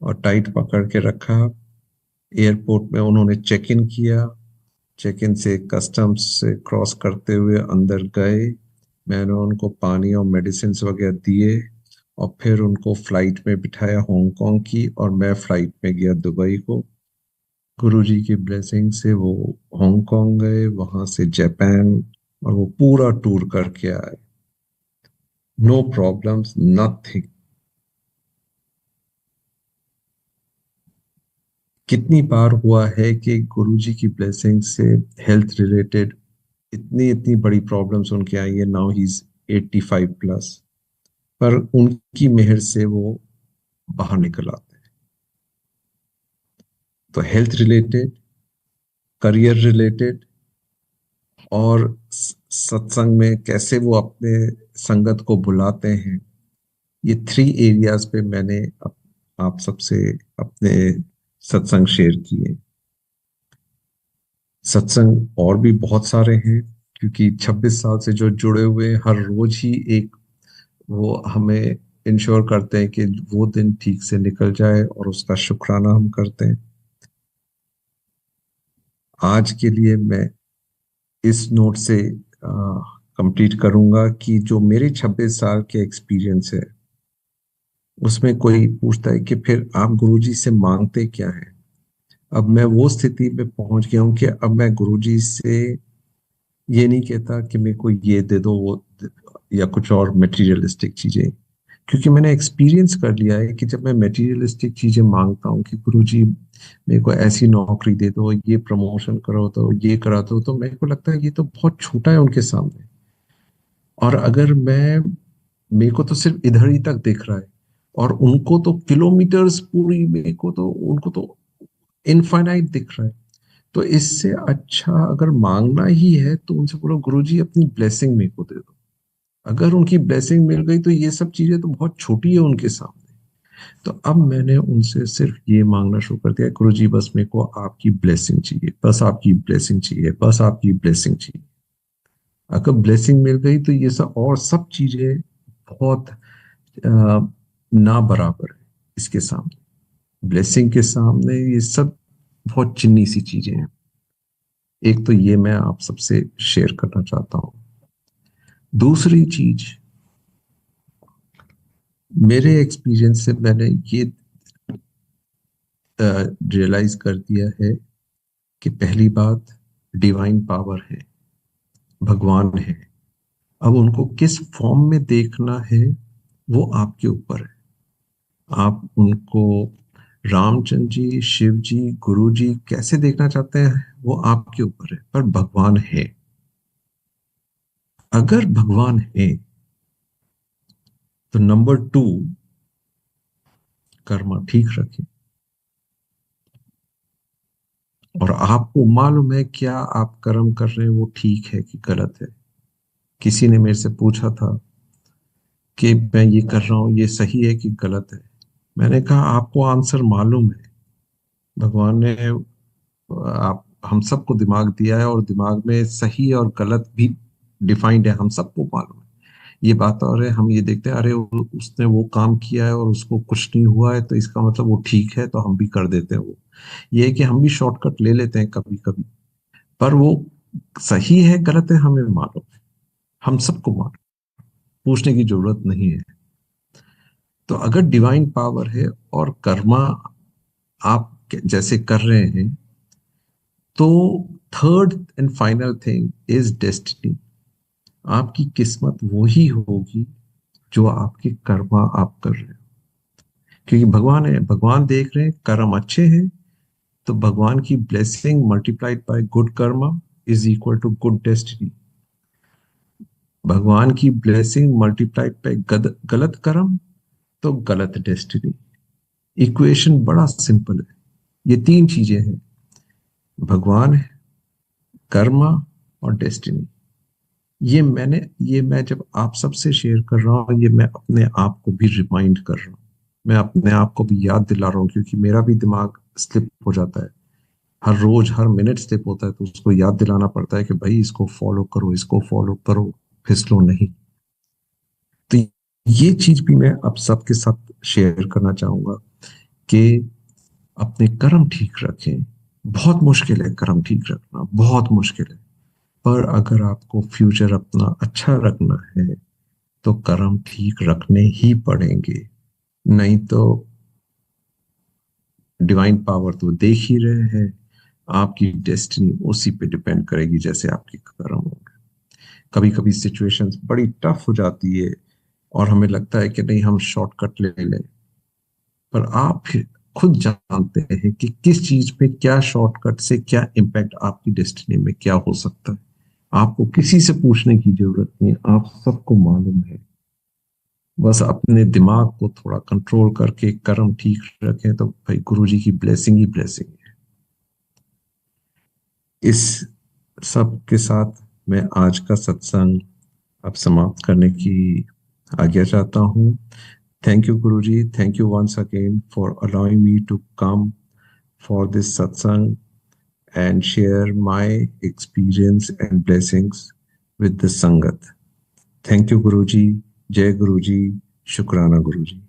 और टाइट पकड़ के रखा। एयरपोर्ट में उन्होंने चेक इन किया। चेक इन से कस्टम्स से क्रॉस करते हुए अंदर गए। मैंने उनको पानी और मेडिसिन वगैरह दिए, और फिर उनको फ्लाइट में बिठाया हांगकांग की, और मैं फ्लाइट में गया दुबई को। गुरुजी की ब्लेसिंग से वो हांगकांग गए, वहां से जापान, और वो पूरा टूर करके आए। No problems, nothing. कितनी बार हुआ है कि गुरुजी की ब्लेसिंग से हेल्थ रिलेटेड इतनी इतनी बड़ी प्रॉब्लम्स उनके आई है। नाउ ही इज 85 प्लस, पर उनकी मेहर से वो बाहर निकल आते हैं। तो हेल्थ रिलेटेड, करियर रिलेटेड, और सत्संग में कैसे वो अपने संगत को बुलाते हैं, ये 3 एरियाज पे मैंने आप सबसे अपने सत्संग शेयर किए। सत्संग और भी बहुत सारे हैं, क्योंकि 26 साल से जो जुड़े हुए हैं, हर रोज ही एक वो हमें इंश्योर करते हैं कि वो दिन ठीक से निकल जाए, और उसका शुक्राना हम करते हैं। आज के लिए मैं इस नोट से कंप्लीट करूंगा कि जो मेरे 26 साल के एक्सपीरियंस है, उसमें कोई पूछता है कि फिर आप गुरुजी से मांगते क्या है। अब मैं वो स्थिति में पहुंच गया हूं कि अब मैं गुरुजी से ये नहीं कहता कि मेरे को ये दे दो, वो या कुछ और मटेरियलिस्टिक चीजें। क्योंकि मैंने एक्सपीरियंस कर लिया है कि जब मैं मटेरियलिस्टिक चीजें मांगता हूँ कि गुरुजी मेरे को ऐसी नौकरी दे दो, ये प्रमोशन करो, तो ये करा दो, तो मेरे को लगता है ये तो बहुत छोटा है उनके सामने। और अगर मेरे को तो सिर्फ इधर ही तक दिख रहा है, और उनको तो किलोमीटर्स पूरी, मेरे को तो उनको तो इनफाइनाइट दिख रहा है। तो इससे अच्छा अगर मांगना ही है तो उनसे बोलो गुरुजी अपनी ब्लेसिंग मेरे को दे दो। अगर उनकी ब्लेसिंग मिल गई तो ये सब चीजें तो बहुत छोटी है उनके सामने। तो अब मैंने उनसे सिर्फ ये मांगना शुरू कर दिया, गुरुजी बस मेरे को आपकी ब्लेसिंग चाहिए, बस आपकी ब्लेसिंग चाहिए, बस आपकी ब्लेसिंग चाहिए। अगर ब्लेसिंग मिल गई तो ये सब और सब चीजें बहुत ना बराबर है इसके सामने। ब्लेसिंग के सामने ये सब बहुत चिन्नी सी चीजें हैं। एक तो ये मैं आप सबसे शेयर करना चाहता हूं। दूसरी चीज, मेरे एक्सपीरियंस से मैंने ये रियलाइज कर दिया है कि पहली बात, डिवाइन पावर है, भगवान है। अब उनको किस फॉर्म में देखना है वो आपके ऊपर है। आप उनको रामचंद्र जी, शिव जी, गुरु जी कैसे देखना चाहते हैं वो आपके ऊपर है, पर भगवान है। अगर भगवान है तो नंबर 2, कर्मा ठीक रखें। और आपको मालूम है क्या आप कर्म कर रहे हैं वो ठीक है कि गलत है। किसी ने मेरे से पूछा था कि मैं ये कर रहा हूं ये सही है कि गलत है। मैंने कहा आपको आंसर मालूम है। भगवान ने आप हम सबको दिमाग दिया है, और दिमाग में सही और गलत भी डिफाइंड है, हम सबको मालूम है। ये बात और है, हम ये देखते हैं अरे उसने वो काम किया है और उसको कुछ नहीं हुआ है तो इसका मतलब वो ठीक है, तो हम भी कर देते हैं वो। ये है कि हम भी शॉर्टकट ले लेते हैं कभी कभी, पर वो सही है गलत है हमें मालूम है, हम सबको मालूम, पूछने की जरूरत नहीं है। तो अगर डिवाइन पावर है और कर्मा आप जैसे कर रहे हैं, तो third and final thing is destiny. आपकी किस्मत वही होगी जो आपके कर्मा आप कर रहे हो। क्योंकि भगवान है, भगवान देख रहे हैं कर्म अच्छे हैं, तो भगवान की blessing multiplied by good karma is equal to good destiny. भगवान की ब्लेसिंग मल्टीप्लाइड बाय गलत कर्म, तो गलत डेस्टिनी। इक्वेशन बड़ा सिंपल है। ये 3 चीजें हैं, भगवान है, कर्मा और डेस्टिनी। ये मैं जब आप सबसे शेयर कर रहा हूं, ये मैं अपने आप को भी रिमाइंड कर रहा हूं। मैं अपने आप को भी याद दिला रहा हूँ, क्योंकि मेरा भी दिमाग स्लिप हो जाता है, हर रोज हर मिनट स्लिप होता है, तो उसको याद दिलाना पड़ता है कि भाई इसको फॉलो करो, इसको फॉलो करो, फिसलो नहीं। तो ये चीज भी मैं अब सबके साथ शेयर करना चाहूंगा कि अपने कर्म ठीक रखें। बहुत मुश्किल है कर्म ठीक रखना, बहुत मुश्किल है, पर अगर आपको फ्यूचर अपना अच्छा रखना है तो कर्म ठीक रखने ही पड़ेंगे। नहीं तो डिवाइन पावर तो देख ही रहे हैं, आपकी डेस्टिनी उसी पे डिपेंड करेगी जैसे आपके कर्म होंगे। कभी कभी सिचुएशंस बड़ी टफ हो जाती है और हमें लगता है कि नहीं हम शॉर्टकट ले लें, पर आप फिर खुद जानते हैं कि किस चीज पे क्या शॉर्टकट से क्या इम्पैक्ट आपकी डेस्टिनी में क्या हो सकता है। आपको किसी से पूछने की जरूरत नहीं है, आप सबको मालूम है। बस अपने दिमाग को थोड़ा कंट्रोल करके कर्म ठीक रखें तो भाई गुरुजी की ब्लेसिंग ही ब्लेसिंग है। इस सब के साथ मैं आज का सत्संग अब समाप्त करने की आज्ञा चाहता हूँ। Thank you guruji, thank you once again for allowing me to come for this satsang and share my experience and blessings with the Sangat. Thank you, Guruji. Jai Guruji. Shukrana, Guruji.